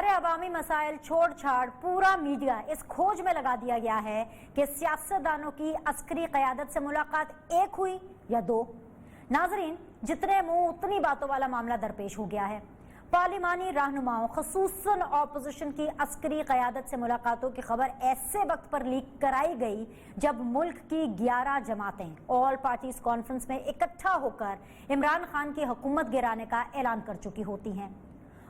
سارے عوامی مسائل چھوڑ چھاڑ پورا میڈیا اس کھوج میں لگا دیا گیا ہے کہ سیاستدانوں کی عسکری قیادت سے ملاقات ایک ہوئی یا دو۔ ناظرین، جتنے منہ اتنی باتوں والا معاملہ درپیش ہو گیا ہے۔ پارلیمانی رہنماؤں خصوصاً اپوزیشن کی عسکری قیادت سے ملاقاتوں کی خبر ایسے وقت پر لیک کرائی گئی جب ملک کی 11 جماعتیں آل پارٹیز کانفرنس میں اکٹھا ہو کر عمران خان کی حکومت گرانے کا اعلان کر چکی ہوتی ہیں۔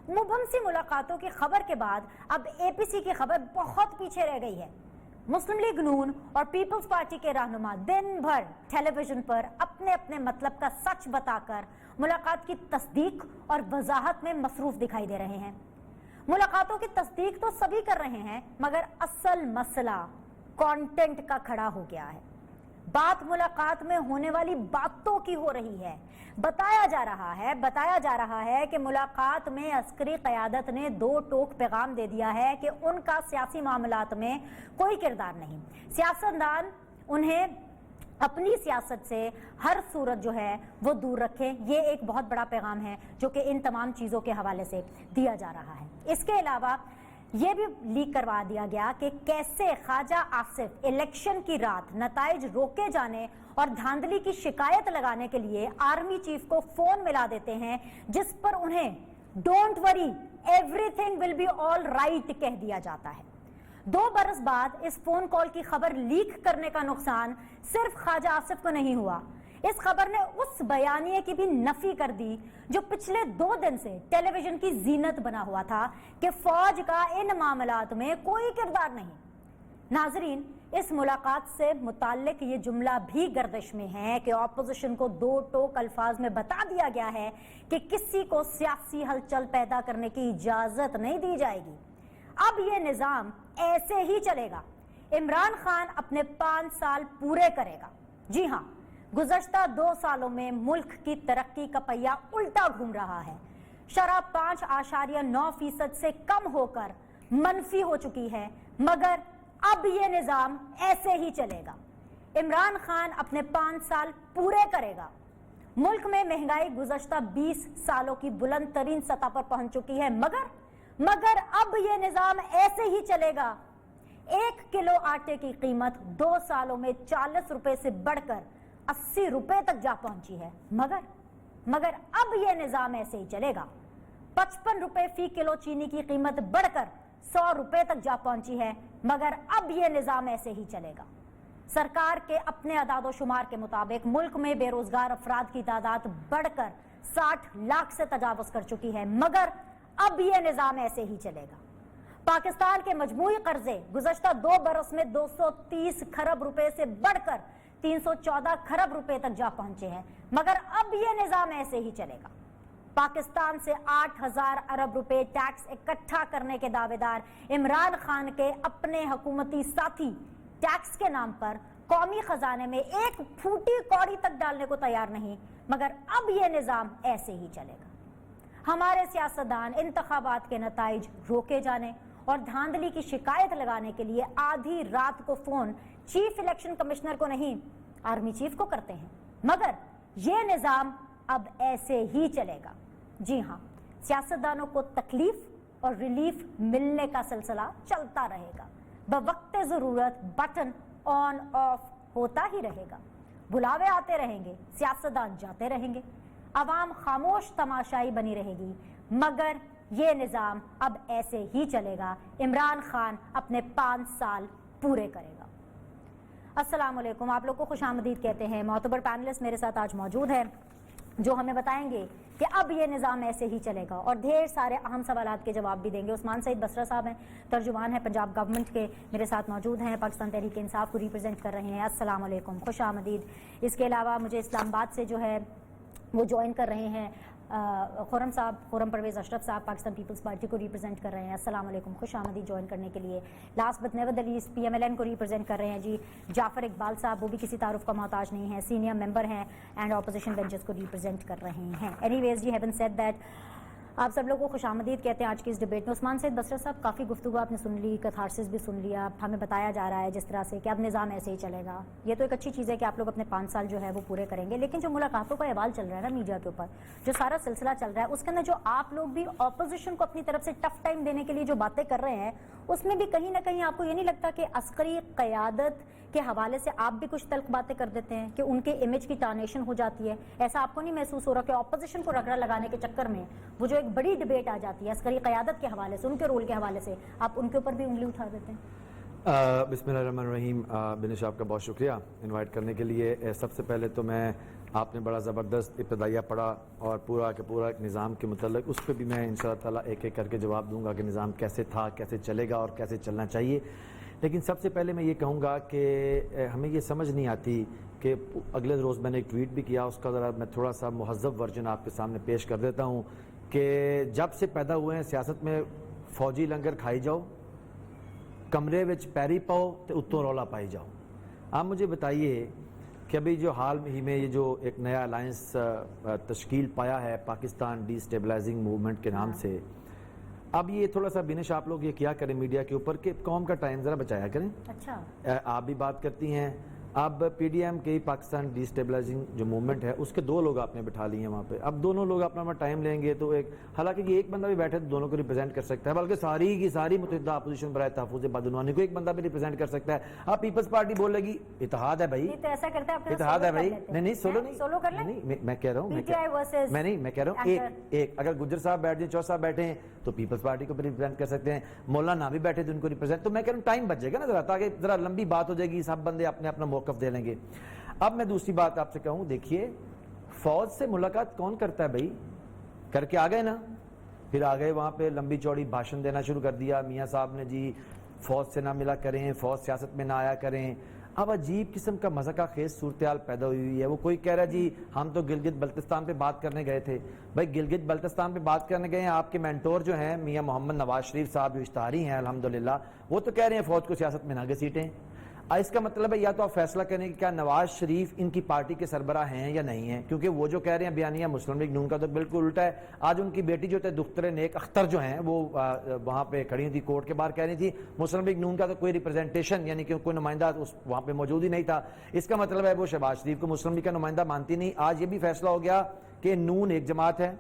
مبہم سی ملاقاتوں کی خبر کے بعد اب اے پی سی کی خبر بہت پیچھے رہ گئی ہے۔ مسلم لیگ نون اور پیپلز پارٹی کے رہنما دن بھر ٹیلی ویژن پر اپنے اپنے مطلب کا سچ بتا کر ملاقات کی تصدیق اور وضاحت میں مصروف دکھائی دے رہے ہیں۔ ملاقاتوں کی تصدیق تو سبھی کر رہے ہیں، مگر اصل مسئلہ کانٹینٹ کا کھڑا ہو گیا ہے۔ بات ملاقات میں ہونے والی باتوں کی ہو رہی ہے۔ بتایا جا رہا ہے کہ ملاقات میں عسکری قیادت نے دو ٹوک پیغام دے دیا ہے کہ ان کا سیاسی معاملات میں کوئی کردار نہیں، سیاستدان انہیں اپنی سیاست سے ہر صورت جو ہے وہ دور رکھیں۔ یہ ایک بہت بڑا پیغام ہے جو کہ ان تمام چیزوں کے حوالے سے دیا جا رہا ہے۔ اس کے علاوہ یہ بھی لیک کروا دیا گیا کہ کیسے خواجہ آصف الیکشن کی رات نتائج روکے جانے اور دھاندلی کی شکایت لگانے کے لیے آرمی چیف کو فون ملا دیتے ہیں، جس پر انہیں don't worry everything will be all right کہہ دیا جاتا ہے۔ 2 برس بعد اس فون کال کی خبر لیک کرنے کا نقصان صرف خواجہ آصف کو نہیں ہوا، اس خبر نے اس بیانیے کی بھی نفی کر دی جو پچھلے 2 دن سے ٹیلی ویژن کی زینت بنا ہوا تھا کہ فوج کا ان معاملات میں کوئی کردار نہیں۔ ناظرین، اس ملاقات سے متعلق یہ جملہ بھی گردش میں ہے کہ اپوزیشن کو 2 ٹوک الفاظ میں بتا دیا گیا ہے کہ کسی کو سیاسی ہلچل پیدا کرنے کی اجازت نہیں دی جائے گی۔ اب یہ نظام ایسے ہی چلے گا۔ عمران خان اپنے 5 سال پورے کرے گا۔ جی ہاں، گزشتہ 2 سالوں میں ملک کی ترقی کا پہیہ الٹا گھوم رہا ہے۔ شرح 5.9% سے کم ہو کر منفی ہو چکی ہے، مگر اب یہ نظام ایسے ہی چلے گا۔ عمران خان اپنے 5 سال پورے کرے گا۔ ملک میں مہنگائی گزشتہ 20 سالوں کی بلند ترین سطح پر پہنچ چکی ہے، مگر اب یہ نظام ایسے ہی چلے گا۔ 1 کلو آٹے کی قیمت 2 سالوں میں 40 روپے سے بڑھ کر 80 روپے تک جا پہنچی ہے، مگر اب یہ نظام ایسے ہی چلے گا۔ 55 روپے فی کلو چینی کی قیمت بڑھ کر 100 روپے تک جا پہنچی ہے، مگر اب یہ نظام ایسے ہی چلے گا۔ سرکار کے اپنے اعداد و شمار کے مطابق ملک میں بے روزگار افراد کی تعداد بڑھ کر 60 لاکھ سے تجاوز کر چکی ہے، مگر اب یہ نظام ایسے ہی چلے گا۔ پاکستان کے مجموعی قرضے گزشتہ 2 برس میں 230 کھرب روپے سے بڑھ کر 314 کھرب روپے تک جا پہنچے ہیں، مگر اب یہ نظام ایسے ہی چلے گا۔ پاکستان سے 8000 ارب روپے ٹیکس اکٹھا کرنے کے دعوے دار عمران خان کے اپنے حکومتی ساتھی ٹیکس کے نام پر قومی خزانے میں ایک پھوٹی کوڑی تک ڈالنے کو تیار نہیں، مگر اب یہ نظام ایسے ہی چلے گا۔ ہمارے سیاستدان انتخابات کے نتائج روکے جانے اور دھاندلی کی شکایت لگانے کے لیے آدھی رات کو فون چیف الیکشن کمشنر کو نہیں، آرمی چیف کو کرتے ہیں، مگر یہ نظام اب ایسے ہی چلے گا۔ جی ہاں، سیاستدانوں کو تکلیف اور ریلیف ملنے کا سلسلہ چلتا رہے گا۔ بوقت ضرورت بٹن آن آف ہوتا ہی رہے گا۔ بلاوے آتے رہیں گے، سیاستدان جاتے رہیں گے، عوام خاموش تماشائی بنی رہے گی، مگر یہ نظام اب ایسے ہی چلے گا۔ عمران خان اپنے 5 سال پورے کرے گا۔ السلام علیکم، آپ لوگ کو خوش آمدید کہتے ہیں۔ معتبر پینلسٹ میرے ساتھ آج موجود ہے جو ہمیں بتائیں گے کہ اب یہ نظام ایسے ہی چلے گا اور ڈھیر سارے اہم سوالات کے جواب بھی دیں گے۔ عثمان سعید بسرا صاحب ہیں، ترجمان ہیں پنجاب گورنمنٹ کے، میرے ساتھ موجود ہیں، پاکستان تحریک انصاف کو ریپرزینٹ کر رہے ہیں۔ السلام علیکم، خوش آمدید۔ اس کے علاوہ مجھے اسلام آباد سے جو ہے وہ جوائن کر رہے ہیں خرم صاحب، خرم پرویز اشرف صاحب، پاکستان پیپلز پارٹی کو ریپرزینٹ کر رہے ہیں۔ السلام علیکم، خوش آمدید جوائن کرنے کے لیے۔ Last but never the least P M L N کو ریپرزینٹ کر رہے ہیں جی جعفر اقبال صاحب، وہ بھی کسی تعارف کا محتاج نہیں ہے، سینئر ممبر ہیں اینڈ اپوزیشن بینچز کو ریپرزینٹ کر رہے ہیں۔ اینی ویز جی ہیون سیڈ دیٹ آپ سب لوگوں کو خوش آمدید کہتے ہیں آج کی اس ڈیبیٹ میں. عثمان سید بصرہ صاحب, کافی گفتگو آپ نے سن لی, کتھارسس بھی سن لیا, ہمیں بتایا جا رہا ہے جس طرح سے کہ اب نظام ایسے ہی چلے گا. یہ تو ایک اچھی چیز ہے کہ آپ لوگ اپنے 5 سال جو ہے وہ پورے کریں گے, لیکن جو ملاقاتوں کا احوال چل رہا ہے نا میڈیا کے اوپر, جو سارا سلسلہ چل رہا ہے, اس کے اندر جو آپ لوگ بھی اپوزیشن کو اپنی طرف سے ٹف ٹائم دینے کے لیے جو باتیں کر رہے ہیں, اس میں بھی کہیں نہ کہیں آپ کو یہ نہیں لگتا کہ عسکری قیادت کے حوالے سے آپ بھی کچھ تلخ باتیں کر دیتے ہیں کہ ان کے امیج کی ٹارنیشن ہو جاتی ہے؟ ایسا آپ کو نہیں محسوس ہو رہا کہ اپوزیشن کو رگڑا لگانے کے چکر میں وہ جو ایک بڑی ڈیبیٹ آ جاتی ہے عسکری قیادت کے حوالے سے, ان کے رول کے حوالے سے, آپ ان کے اوپر بھی انگلی اٹھا دیتے ہیں؟ بسم اللہ الرحمن الرحیم. بنش آپ کا بہت شکریہ انوائٹ کرنے کے لیے. سب سے پہلے تو میں, آپ نے بڑا زبردست ابتدائیہ پڑھا اور پورا کہ پورا ایک نظام کے متعلق, اس پہ بھی میں انشاءاللہ تعالیٰ ایک ایک کر کے جواب دوں گا کہ نظام کیسے تھا, کیسے چلے گا اور کیسے چلنا چاہیے. لیکن سب سے پہلے میں یہ کہوں گا کہ ہمیں یہ سمجھ نہیں آتی کہ اگلے روز میں نے ایک ٹویٹ بھی کیا, اس کا ذرا میں تھوڑا سا مہذب ورژن آپ کے سامنے پیش کر دیتا ہوں کہ جب سے پیدا ہوئے ہیں سیاست میں فوجی لنگر کھائی جاؤ, کمرے وچ پیری پاؤ تے اتوں رولا پائی جاؤ. آپ مجھے بتائیے کہ ابھی جو حال ہی میں یہ جو ایک نیا الائنس تشکیل پایا ہے پاکستان ڈی اسٹیبلائزنگ موومنٹ کے نام سے, اب یہ تھوڑا سا بنش آپ لوگ یہ کیا کریں میڈیا کے اوپر کہ قوم کا ٹائم ذرا بچایا کریں. اچھا, آپ بھی بات کرتی ہیں, اب پی ڈی ایم کے پاکستان ڈی اسٹیبلائزنگ جو موومنٹ ہے اس کے 2 لوگ آپ نے بٹھا لیے ہیں وہاں پہ. اب دونوں لوگ اپنا ٹائم لیں گے تو ایک, حالانکہ یہ ایک بندہ بھی بیٹھے تو دونوں کو ریپرزینٹ کر سکتا ہے, بلکہ ساری کی ساری متحدہ اپوزیشن برائے تحفظ بدعنوانی کو ایک بندہ بھی ریپرزینٹ کر سکتا ہے. اب پیپلز پارٹی بولے گی اتحاد ہے بھائی, اتحاد ہے بھائی, نہیں سولو نہیں, میں کہہ رہا ہوں, میں کہہ رہا ہوں ایک اگر گجر صاحب بیٹھ جائیں, چوہر صاحب بیٹھے ہیں تو پیپلز پارٹی کو بھی ریپرزینٹ کر سکتے ہیں, مولانا بھی بیٹھے تو ان کو ریپرزینٹ, تو میں کہہ رہا ہوں ٹائم بچ جائے گا نا ذرا, تاکہ ذرا لمبی بات ہو جائے گی, سب بندے اپنے اپنا موقف دے لیں گے. اب میں دوسری بات آپ سے کہوں, دیکھیے فوج سے ملاقات کون کرتا ہے بھائی, کر کے آ گئے نا, پھر آ گئے وہاں پہ لمبی چوڑی بھاشن دینا شروع کر دیا میاں صاحب نے, جی فوج سے نہ ملا کریں, فوج سیاست میں نہ آیا کریں. اب عجیب قسم کا مزہ کا خیز صورتحال پیدا ہوئی ہے. وہ کوئی کہہ رہا جی ہم تو گلگت بلتستان پہ بات کرنے گئے تھے. بھائی گلگت بلتستان پہ بات کرنے گئے ہیں, آپ کے مینٹور جو ہیں میاں محمد نواز شریف صاحب جو اشتہاری ہیں الحمدللہ, وہ تو کہہ رہے ہیں فوج کو سیاست میں نہ گھسیٹیں. اس کا مطلب ہے یا تو آپ فیصلہ کریں کہ کیا نواز شریف ان کی پارٹی کے سربراہ ہیں یا نہیں ہیں, کیونکہ وہ جو کہہ رہے ہیں بیانیہ مسلم لیگ نون کا تو بالکل الٹا ہے. آج ان کی بیٹی جو تھے دختر نیک اختر جو ہیں وہ وہاں پہ کھڑی تھی کورٹ کے باہر, کہہ رہی تھی مسلم لیگ نون کا تو کوئی ریپرزنٹیشن یعنی کہ کوئی نمائندہ وہاں پہ موجود ہی نہیں تھا. اس کا مطلب ہے وہ شہباز شریف کو مسلم لیگ کا نمائندہ مانتی نہیں. آج یہ بھی فیصلہ ہو گیا کہ نون ایک جماعت ہے,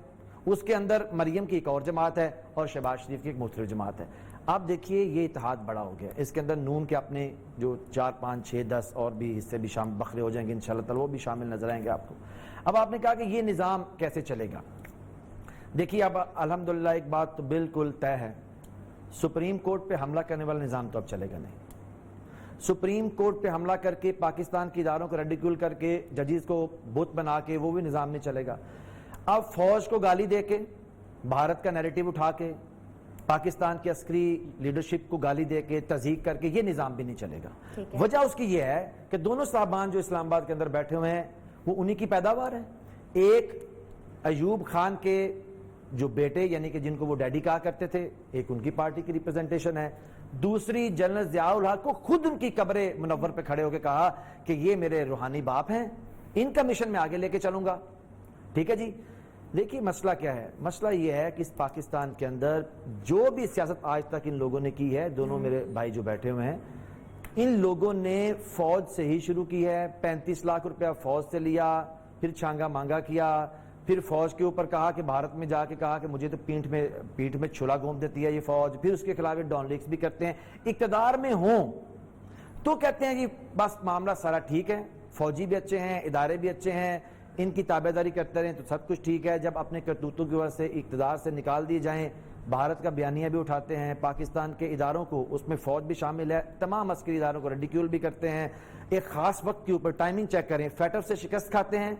اس کے اندر مریم کی ایک اور جماعت ہے اور شہباز شریف کی ایک مختلف جماعت ہے. آپ دیکھیے یہ اتحاد بڑا ہو گیا, اس کے اندر نون کے اپنے جو 4 5 6 10 اور بھی حصے بھی شامل بکھرے ہو جائیں گے انشاءاللہ تعالی, وہ بھی شامل نظر آئیں گے آپ کو. اب آپ نے کہا کہ یہ نظام کیسے چلے گا, دیکھیے اب الحمدللہ ایک بات تو بالکل طے ہے, سپریم کورٹ پہ حملہ کرنے والا نظام تو اب چلے گا نہیں. سپریم کورٹ پہ حملہ کر کے پاکستان کے اداروں کو ریڈیکیول کر کے ججز کو بت بنا کے وہ بھی نظام نہیں چلے گا. اب فوج کو گالی دے کے, بھارت کا نیریٹو اٹھا کے, پاکستان کی عسکری لیڈرشپ کو گالی دے کے, تضحیق کر کے, یہ نظام بھی نہیں چلے گا. وجہ اس کی یہ ہے کہ دونوں صاحبان جو اسلام آباد کے اندر بیٹھے ہوئے ہیں وہ انہی کی پیداوار ہے. ایک ایوب خان کے جو بیٹے یعنی کہ جن کو وہ ڈیڈی کہا کرتے تھے, ایک ان کی پارٹی کی ریپرزنٹیشن ہے. دوسری جنرل ضیاء الحق کو خود ان کی قبر منور پہ کھڑے ہو کے کہا کہ یہ میرے روحانی باپ ہیں, ان کا مشن میں آگے لے کے چلوں گا. ٹھیک ہے جی. دیکھیے مسئلہ کیا ہے, مسئلہ یہ ہے کہ اس پاکستان کے اندر جو بھی سیاست آج تک ان لوگوں نے کی ہے, دونوں میرے بھائی جو بیٹھے ہوئے ہیں, ان لوگوں نے فوج سے ہی شروع کی ہے. 35 لاکھ روپیہ فوج سے لیا, پھر چھانگا مانگا کیا, پھر فوج کے اوپر کہا کہ بھارت میں جا کے کہا کہ مجھے تو پیٹھ میں چھلا گھوم دیتی ہے یہ فوج, پھر اس کے خلاف ڈان لیکس بھی کرتے ہیں. اقتدار میں ہوں تو کہتے ہیں جی بس معاملہ سارا ٹھیک ہے, فوجی بھی اچھے ہیں, ادارے بھی اچھے ہیں, ان کی تابعداری کرتے رہیں تو سب کچھ ٹھیک ہے. جب اپنے کرتوتوں کی وجہ سے اقتدار سے نکال دیے جائیں, بھارت کا بیانیہ بھی اٹھاتے ہیں, پاکستان کے اداروں کو, اس میں فوج بھی شامل ہے, تمام عسکری اداروں کو ریڈیکیول بھی کرتے ہیں. ایک خاص وقت کے اوپر ٹائمنگ چیک کریں, فیٹر سے شکست کھاتے ہیں,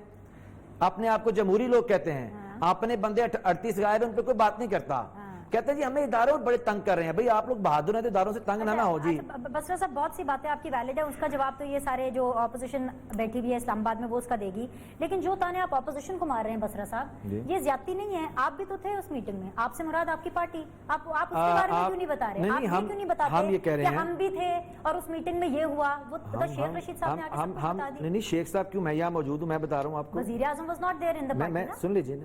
اپنے آپ کو جمہوری لوگ کہتے ہیں, اپنے بندے 38 غائب ہیں ان پہ کوئی بات نہیں کرتا, کہتے ہیں جی ہمیں اداروں بڑے تنگ کر رہے ہیں. بھئی آپ لوگ بہادر ہیں تو اداروں سے تنگ نہ ہو جی. بصرہ صاحب بہت سی باتیں آپ کی ویلڈ ہیں, اس کا جواب تو یہ سارے جو اپوزیشن بیٹھی ہوئی ہے اسلام آباد میں وہ اس کا دے گی, لیکن جو تانے آپ اپوزیشن کو مار رہے ہیں بصرہ صاحب, یہ زیادتی نہیں ہے. آپ بھی تو تھے اس میٹنگ میں, آپ سے مراد آپ کی پارٹی, آپ اس کے بارے میں کیوں نہیں بتا رہے, آپ یہ کیوں نہیں بتاتے کہ ہم بھی تھے اور اس میٹنگ میں یہ ہوا. وہ شیخ رشید صاحب نے آگے سب بتا دی. نہیں شیخ صاحب کیوں, میں یہاں موجود ہوں, میں بتا رہا ہوں آپ کو. وزیر اعظم was not there in the party. میں سن لیجیے نا,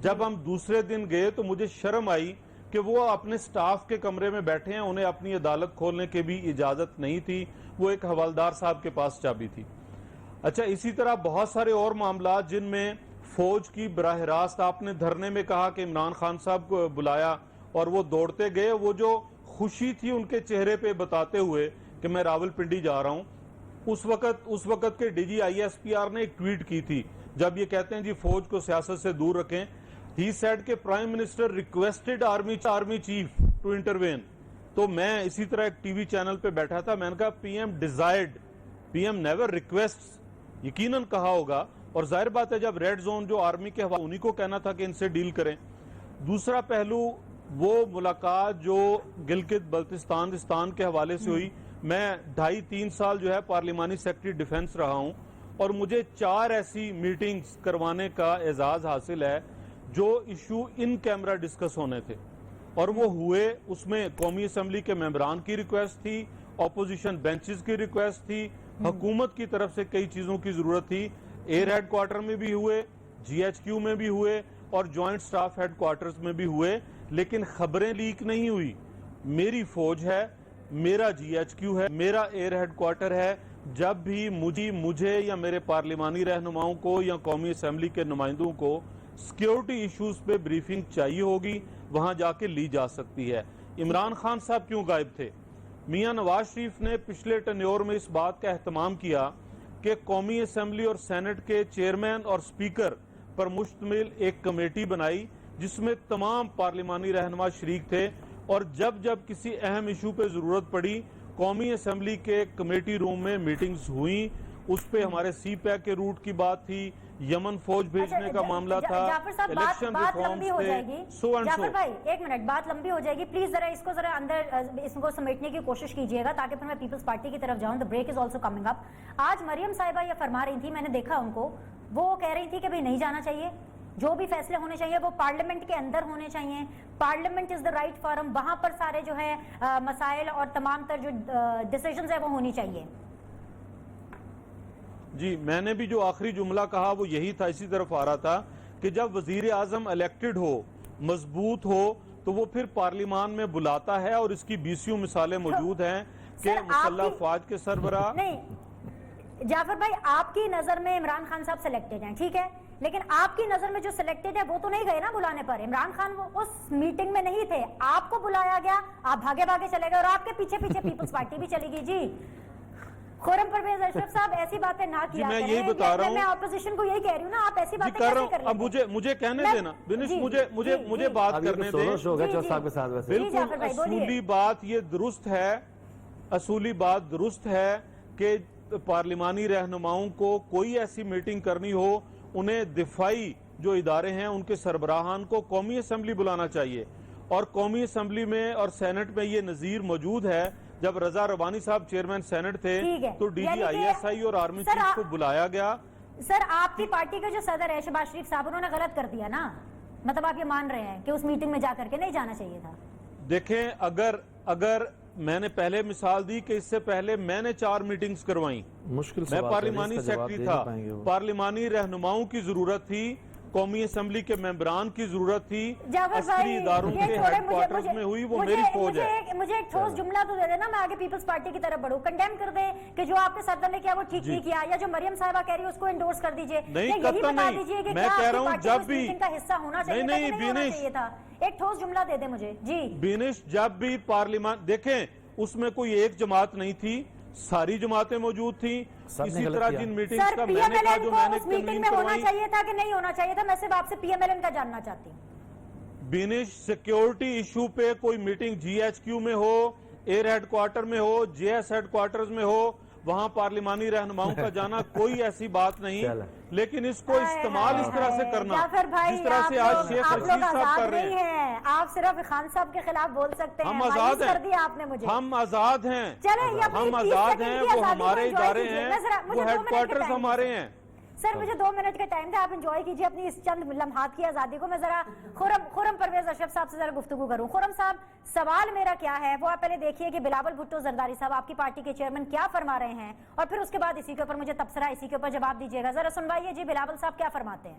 جب ہم دوسرے دن گئے تو مجھے شرم آئی کہ وہ اپنے سٹاف کے کمرے میں بیٹھے ہیں, انہیں اپنی عدالت کھولنے کی بھی اجازت نہیں تھی, وہ ایک حوالدار صاحب کے پاس چابی تھی. اچھا, اسی طرح بہت سارے اور معاملات جن میں فوج کی براہ راست, آپ نے دھرنے میں کہا کہ عمران خان صاحب کو بلایا اور وہ دوڑتے گئے, وہ جو خوشی تھی ان کے چہرے پہ بتاتے ہوئے کہ میں راولپنڈی جا رہا ہوں, اس وقت کے ڈی جی ISPR نے ایک ٹویٹ کی تھی جب یہ کہتے ہیں جی فوج کو سیاست سے دور رکھیں. ہی سیڈ کہ prime minister requested army chief to intervene. تو میں اسی طرح ایک ٹی وی چینل پہ بیٹھا تھا, میں نے کہا P M desired, P M never requests, یقیناً کہا ہوگا. اور ظاہر بات ہے جب ریڈ زون جو آرمی کے حوالے انہی کو کہنا تھا کہ ان سے ڈیل کریں. دوسرا پہلو وہ ملاقات جو گلگت بلتستان کے حوالے سے ہوئی. میں 2.5-3 سال جو ہے پارلیمانی سیکرٹری ڈیفنس رہا ہوں اور مجھے 4 ایسی میٹنگز کروانے کا اعزاز حاصل ہے جو ایشو ان کیمرہ ڈسکس ہونے تھے اور وہ ہوئے. اس میں قومی اسمبلی کے ممبران کی ریکویسٹ تھی, اپوزیشن بینچز کی ریکویسٹ تھی, حکومت کی طرف سے کئی چیزوں کی ضرورت تھی. ایئر ہیڈ کوارٹر میں بھی ہوئے, GHQ میں بھی ہوئے اور جوائنٹ سٹاف ہیڈ کوارٹرز میں بھی ہوئے, لیکن خبریں لیک نہیں ہوئی. میری فوج ہے, میرا GHQ ہے, میرا ایئر ہیڈ کوارٹر ہے. جب بھی مجھے یا میرے پارلیمانی رہنماؤں کو یا قومی اسمبلی کے نمائندوں کو سیکیورٹی ایشوز پہ بریفنگ چاہیے ہوگی, وہاں جا کے لی جا سکتی ہے. عمران خان صاحب کیوں غائب تھے؟ میاں نواز شریف نے پچھلے ٹینیور میں اس بات کا اہتمام کیا کہ قومی اسمبلی اور سینٹ کے چیئرمین اور سپیکر پر مشتمل ایک کمیٹی بنائی جس میں تمام پارلیمانی رہنما شریک تھے, اور جب کسی اہم ایشو پہ ضرورت پڑی قومی اسمبلی کے کمیٹی روم میں میٹنگز ہوئیں. اس پہ ہمارے سی پیک کے روٹ کی بات تھی, یمن فوج بھیجنے کا معاملہ تھا, الیکشن ریفارمز تھے, سو اینڈ سو. جعفر بھائی ایک منٹ, بات لمبی ہو جائے گی, پلیز ذرا اندر اس کو سمیٹنے کی کوشش کیجئے گا تاکہ پھر میں پیپلز پارٹی کی طرف جاؤں. The break is also coming up. آج مریم صاحبہ یہ فرما رہی تھی, میں نے دیکھا ان کو, وہ کہہ رہی تھی کہ بھئی نہیں جانا چاہیے, جو بھی فیصلے ہونے چاہیے وہ پارلیمنٹ کے اندر ہونے چاہیے, parliament is the right form, وہاں پر سارے جو ہے مسائل اور تمام تر جو ڈیسیژنز ہیں وہ ہونی چاہیے. جی, میں نے بھی جو آخری جملہ کہا وہ یہی تھا, اسی طرف آ رہا تھا کہ جب وزیر اعظم الیکٹڈ ہو, مضبوط ہو, تو وہ پھر پارلیمان میں بلاتا ہے, اور اس کی 20 مثالیں موجود ہیں کہ مسلح افواج کے سربراہ. نہیں جعفر بھائی, آپ کی نظر میں عمران خان صاحب سلیکٹڈ ہیں, ٹھیک ہے, لیکن آپ کی نظر میں جو سلیکٹڈ ہے وہ تو نہیں گئے نا بلانے پر. عمران خان وہ اس میٹنگ میں نہیں تھے, آپ کو بلایا گیا, آپ بھاگے چلے گئے اور آپ کے پیچھے پیپلز پارٹی بھی چلی گئی. جی خورم پرویز اشرف صاحب ایسی باتیں نہ کیا کریں. میں یہی بتا رہا ہوں, میں اپوزیشن کو یہی کہہ رہی ہوں نا, آپ ایسی باتیں کیسے کر لیتے ہیں؟ اب مجھے کہنے دینا, مجھے بات کرنے دیں. بالکل اصولی بات یہ درست ہے, اصولی بات درست ہے کہ پارلیمانی رہنماؤں کو کوئی ایسی میٹنگ کرنی ہو, انہیں دفاعی جو ادارے ہیں ان کے سربراہان کو قومی اسمبلی بلانا چاہیے. اور قومی اسمبلی میں اور سینٹ میں یہ نظیر موجود ہے. جب رضا ربانی صاحب چیئرمین سینٹ تھے تو ڈی جی ISI اور آرمی چیف کو بلایا گیا. سر آپ کی پارٹی کے جو صدر ہے شہباز شریف صاحب, انہوں نے غلط کر دیا نا, مطلب آپ یہ مان رہے ہیں کہ اس میٹنگ میں جا کر کے نہیں جانا چاہیے تھا؟ دیکھیں, اگر میں نے پہلے مثال دی کہ اس سے پہلے میں نے 4 میٹنگز کروائیں, میں پارلیمانی سیکرٹری تھا, پارلیمانی رہنماؤں کی ضرورت تھی, قومی اسمبلی کے ممبران کی ضرورت تھی, عسکری اداروں کے ہیڈ کوارٹرز میں ہوئی, وہ میری فوج ہے. مجھے ایک ٹھوس جملہ تو دے دینا, میں آگے پیپلز پارٹی کی طرف بڑھوں. کنڈیم کر دے کہ جو آپ کے صدر نے کیا وہ ٹھیک نہیں کیا, یا جو مریم صاحبہ کہہ رہی ہے اس کو انڈورس کر دیجئے. نہیں کرتا, نہیں, میں کہہ رہا ہوں جب بھی کا حصہ ہونا چاہیے تھا, نہیں ہونا چاہیے تھا. ایک ٹھوس جملہ دے دے مجھے. جی بینش, جب بھی پارلیمان, دیکھیں اس میں کوئی ایک جماعت نہیں تھی, ساری جماعتیں موجود تھیں. اسی طرح جن میٹنگز کا میں نے کہا جو میں نے میٹنگ میں ہونا چاہیے تھا کہ نہیں ہونا چاہیے تھا, میں صرف آپ سے PMLN کا جاننا چاہتی ہوں. بینش, سیکیورٹی ایشو پہ کوئی میٹنگ GHQ میں ہو, ایئر ہیڈ کوارٹر میں ہو, JS ہیڈ کوارٹرز میں ہو, وہاں پارلیمانی رہنماؤں کا جانا کوئی ایسی بات نہیں, لیکن اس کو استعمال اس طرح سے کرنا جس طرح سے آج شیخ رشید صاحب کر رہے ہیں. آپ صرف خان صاحب کے خلاف بول سکتے ہیں, ہم آزاد ہیں, ہم آزاد ہیں, ہم آزاد ہیں, وہ ہمارے ادارے ہیں, وہ ہیڈ کوارٹرز ہمارے ہیں. سر مجھے 2 منٹ کا ٹائم تھا, آپ انجوائے کیجئے اپنی اس چند لمحات کی آزادی کو. میں ذرا خورم پرویز اشرف صاحب سے ذرا گفتگو کروں. خورم صاحب, سوال میرا کیا ہے وہ آپ پہلے دیکھیے کہ بلاول بھٹو زرداری صاحب آپ کی پارٹی کے چیئرمین کیا فرما رہے ہیں, اور پھر اس کے بعد اسی کے اوپر مجھے تبصرہ, اسی کے اوپر جواب دیجیے گا. ذرا سنوائیے جی, بلاول صاحب کیا فرماتے ہیں.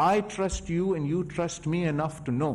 I trust you and you trust me enough to know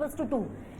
1 = 2।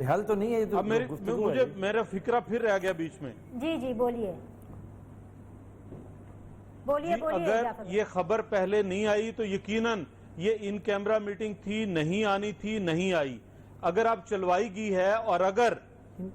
حل تو نہیں ہے یہ تو اب گفتگو ہے مجھے میرا فکرہ پھر رہ گیا بیچ میں جی جی بولیے بولیے جی، بولیے اگر جعفر بھائی۔ یہ خبر پہلے نہیں آئی تو یقیناً یہ ان کیمرہ میٹنگ تھی، نہیں آنی تھی، نہیں آئی۔ اگر آپ چلوائی گئی ہے اور اگر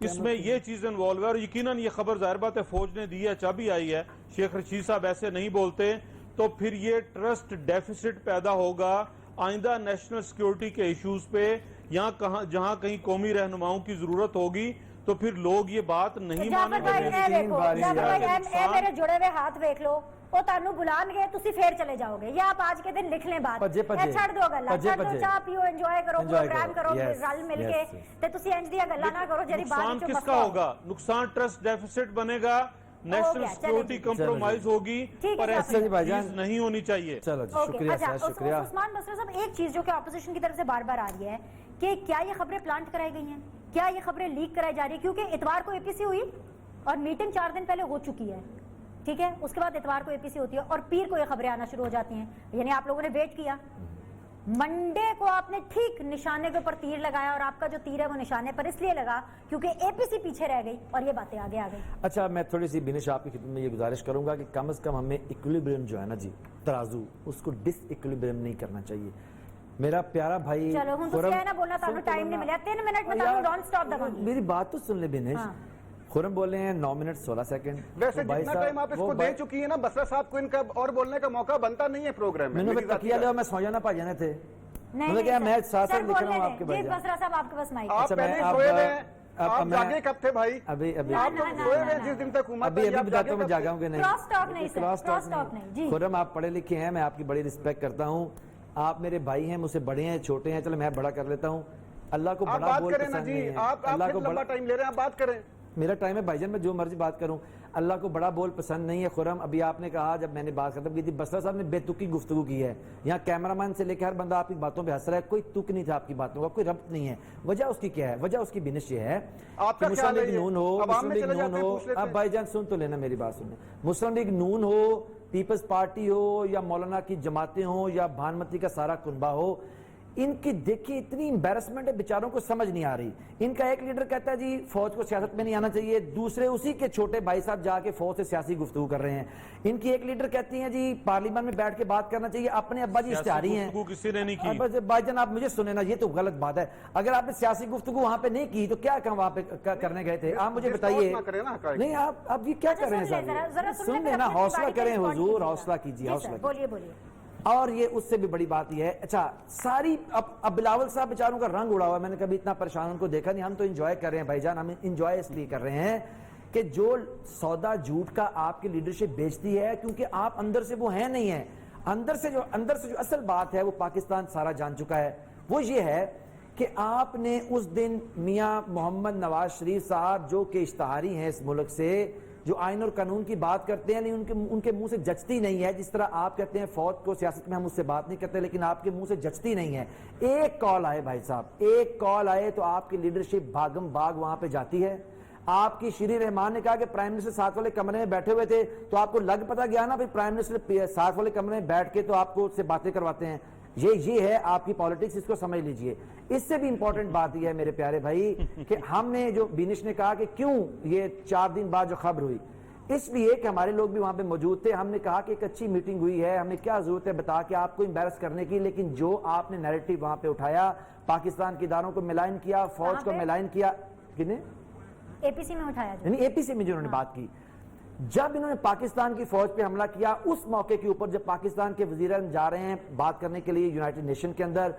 اس میں یہ چیز انوالو ہے، اور یقیناً یہ خبر ظاہر بات ہے فوج نے دی ہے، چابی آئی ہے، شیخ رشید صاحب ایسے نہیں بولتے، تو پھر یہ ٹرسٹ ڈیفیسٹ پیدا ہوگا آئندہ نیشنل سیکیورٹی کے ایشوز پہ، جہاں کہیں قومی رہنماؤں کی ضرورت ہوگی تو پھر لوگ یہ بات نہیں مانیں جعفر گے۔ بھائی اے دیکھو باری جعفر بھائی اے نقصان- میرے جڑے ہوئے ہاتھ دیکھ لو وہ تانوں بلان گے تسی پھر چلے جاؤ گے، یا آپ آج کے دن لکھ لیں بات پجے اے چھڑ دو گلا پجے چھڑ دو، پجے چاہ پیو انجوائے کرو Enjoy پروگرام کرو، کرو yes, رل مل yes, کے yes. تے تسی انج دی گلا نہ کرو جڑی بعد نقصان وچوں کس مسئلہ کا ہوگا؟ نقصان ٹرسٹ ڈیفیسٹ بنے گا، نیشنل گیا، چلیں سیکیورٹی جی۔ کمپرومائز ہوگی، ٹھیک ہے اور جعفر ایسی جی بھائی جان۔ چیز نہیں ہونی چاہیے۔ چلو جی اوکے شکریہ اچھا سر شکریہ عثمان بصری صاحب ایک چیز جو کہ اپوزیشن کی طرف سے بار بار آ رہی ہے کہ کیا یہ خبریں پلانٹ کرائی گئی ہیں، کیا یہ خبریں لیک کرائی جا رہی ہیں، کیونکہ اتوار کو اے پی سی ہوئی اور میٹنگ 4 دن پہلے ہو چکی ہے، ٹھیک ہے، اس کے بعد اتوار کو اے پی سی ہوتی ہے اور پیر کو یہ خبریں آنا شروع ہو جاتی ہیں، یعنی آپ لوگوں نے ویٹ کیا، منڈے کو آپ نے ٹھیک نشانے کے اوپر تیر لگایا، اور آپ کا جو تیر ہے وہ نشانے پر اس لیے لگا کیونکہ اے پی سی پیچھے رہ گئی اور یہ باتیں آگے آ گئی۔ اچھا میں تھوڑی سی بینش آپ کی خدمت میں یہ گزارش کروں گا کہ کم از کم ہمیں ایکولیبریم جو ہے نا جی ترازو اس کو ڈس ایکولیبریم نہیں کرنا چاہیے۔ میرا پیارا بھائی چلو ہوں تسی ہے نا بولنا تانوں ٹائم نہیں ملیا، 3 منٹ میں تانوں نان سٹاپ دباؤں گی۔ میری بات تو سن لے بینش، خورم بولے ہیں 9 منٹ 16 سیکنڈ۔ ویسے جتنا ٹائم آپ اس کو دے چکی ہیں نا بسرا صاحب کو ان کا اور بولنے کا موقع بنتا نہیں ہے پروگرام میں۔ میں نے تکیا لیا میں سو جانا پا جانے تھے، نہیں مطلب کیا میں ساتھ سر ساتھ لکھ رہا ہوں بولنے آپ کے دیں، بھائی جی جان۔ بصرا صاحب آپ کے پاس مائک ہے۔ آپ اچھا، پہلے میں ہی اب- سوئے ہوئے ہیں، اب آپ میں- جاگے کب تھے بھائی؟ ابھی آپ نہ، سوئے ہوئے جس دن تک حکومت ابھی آپ بتاتا جاگے ہوں میں کب جاگا ہوں کہ نہیں۔ کراس ٹاک نہیں سر، کراس کراس ٹاک نہیں، جی۔ خورم آپ پڑھے لکھے ہیں، میں آپ کی بڑی رسپیکٹ کرتا ہوں، آپ میرے بھائی ہیں، مجھ سے بڑے ہیں چھوٹے ہیں، چلو میں بڑا کر لیتا ہوں۔ اللہ کو آپ بڑا بات بول کریں نا پسند جی، نہیں ہے، آپ اللہ کو لمبا بڑا ٹائم لے رہے ہیں، آپ بات کریں۔ میرا ٹائم ہے بھائی جان، میں جو مرضی بات کروں، اللہ کو بڑا بول پسند نہیں ہے۔ خورم ابھی آپ نے کہا جب میں نے بات ختم کی تھی بصرا صاحب نے بے تکی گفتگو کی ہے، یہاں کیمرہ مین سے لے کے ہر بندہ آپ کی باتوں پہ ہنس رہا ہے، کوئی تک نہیں تھا آپ کی باتوں کا، کوئی ربط نہیں ہے۔ وجہ اس کی کیا ہے؟ وجہ اس کی بینش یہ ہے آپ کہ کا مسلم خیال ہے لیگ یہ؟ نون ہو، عوام مسلم میں لیگ چلے نون جاتے ہیں، ہو، پوچھ لیتے اب ہیں۔ بھائی جان سن تو لینا میری بات سنیں، مسلم لیگ نون ہو، پیپلز پارٹی ہو، یا مولانا کی جماعتیں ہوں، یا بھانمتی کا سارا کنبہ ہو، ان کی دیکھیے اتنی امبیرسمنٹ ہے، بیچاروں کو سمجھ نہیں آ رہی۔ ان کا ایک لیڈر کہتا ہے جی فوج کو سیاست میں نہیں آنا چاہیے، دوسرے اسی کے چھوٹے بھائی صاحب جا کے فوج سے سیاسی گفتگو کر رہے ہیں۔ ان کی ایک لیڈر کہتی ہیں جی پارلیمنٹ میں بیٹھ کے بات کرنا چاہیے، اپنے ابا جی اشتہاری ہیں۔ گفتگو کسی نے نہیں کی۔ اب بھائی جان آپ مجھے سنیں نا، یہ تو غلط بات ہے، اگر آپ نے سیاسی گفتگو وہاں پہ نہیں کی تو کیا کہاں وہاں پہ کرنے گئے تھے؟ آپ مجھے بتائیے۔ نہ کریں نا حقائق۔ نہیں آپ یہ کیا کر رہے ہیں صاحب؟ سن لیں نا، حوصلہ کریں حضور، حوصلہ کیجیے، حوصلہ کیجیے۔ بولیے بولیے۔ اور یہ اس سے بھی بڑی بات یہ ہے، اچھا ساری اب بلاول صاحب بیچاروں کا رنگ اڑا ہوا ہے، میں نے کبھی اتنا پریشان ان کو دیکھا نہیں۔ ہم تو انجوائے کر رہے ہیں بھائی جان، ہم انجوائے اس لیے کر رہے ہیں کہ جو سودا جھوٹ کا آپ کی لیڈرشپ بیچتی ہے، کیونکہ آپ اندر سے وہ ہیں نہیں ہیں، اندر سے جو اصل بات ہے وہ پاکستان سارا جان چکا ہے، وہ یہ ہے کہ آپ نے اس دن میاں محمد نواز شریف صاحب جو کہ اشتہاری ہیں اس ملک سے، جو آئین اور قانون کی بات کرتے ہیں لیکن ان کے منہ سے جچتی نہیں ہے، جس طرح آپ کہتے ہیں فوج کو سیاست میں ہم اس سے بات نہیں کرتے، لیکن آپ کے منہ سے جچتی نہیں ہے۔ ایک کال آئے بھائی صاحب، ایک کال آئے تو آپ کی لیڈرشپ بھاگم بھاگ وہاں پہ جاتی ہے۔ آپ کی شری رحمان نے کہا کہ پرائم منسٹر ساتھ والے کمرے میں بیٹھے ہوئے تھے تو آپ کو لگ پتا گیا نا پھر پرائم منسٹر ساتھ والے کمرے میں بیٹھ کے تو آپ کو اس سے باتیں کرواتے ہیں۔ یہ ہے آپ کی پالیٹکس، اس کو سمجھ لیجئے۔ اس سے بھی امپورٹنٹ بات یہ ہے میرے پیارے بھائی کہ ہم نے جو بینش نے کہا کہ کیوں یہ 4 دن بعد جو خبر ہوئی، اس لیے کہ ہمارے لوگ بھی وہاں پہ موجود تھے، ہم نے کہا کہ ایک اچھی میٹنگ ہوئی ہے، ہمیں کیا ضرورت ہے بتا کے آپ کو امبیرس کرنے کی، لیکن جو آپ نے نیریٹو وہاں پہ اٹھایا، پاکستان کے اداروں کو ملائن کیا، فوج کو ملائن کیا، کتنے اے پی سی میں اٹھایا جو، یعنی اے پی سی میں جو انہوں نے بات کی، جب انہوں نے پاکستان کی فوج پہ حملہ کیا، اس موقع کے اوپر جب پاکستان کے وزیر اعظم جا رہے ہیں بات کرنے کے لیے یونائٹڈ نیشن کے اندر،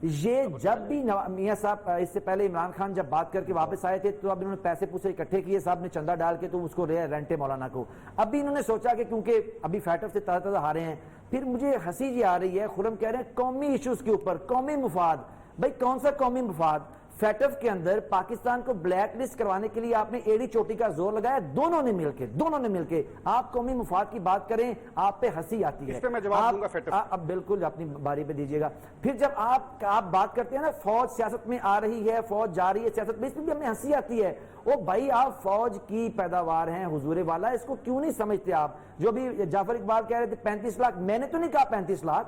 یہ جب بھی میاں صاحب اس سے پہلے عمران خان جب بات کر کے واپس آئے تھے تو اب انہوں نے پیسے پوسے اکٹھے کیے، صاحب نے چندہ ڈال کے تو اس کو رینٹے مولانا کو، اب بھی انہوں نے سوچا کہ کیونکہ ابھی فیٹف سے تازہ ہارے ہیں، پھر مجھے ہنسی جی آ رہی ہے، خرم کہہ رہے ہیں قومی ایشوز کے اوپر قومی مفاد، بھائی کون سا قومی مفاد؟ فیٹف کے اندر پاکستان کو بلیک لسٹ کروانے کے لیے آپ نے ایڑی چوٹی کا زور لگایا، دونوں نے مل کے آپ قومی مفاد کی بات کریں، آپ پہ ہنسی آتی ہے۔ اس پہ میں جواب دوں گا فیٹف۔ اب بالکل اپنی باری پہ دیجیے گا۔ پھر جب آپ بات کرتے ہیں نا فوج سیاست میں آ رہی ہے، فوج جا رہی ہے سیاست میں، اس میں بھی ہمیں ہنسی آتی ہے۔ او بھائی آپ فوج کی پیداوار ہیں حضور والا، اس کو کیوں نہیں سمجھتے آپ؟ جو بھی جعفر اقبال کہہ رہے تھے 35 لاکھ، میں نے تو نہیں کہا 35 لاکھ،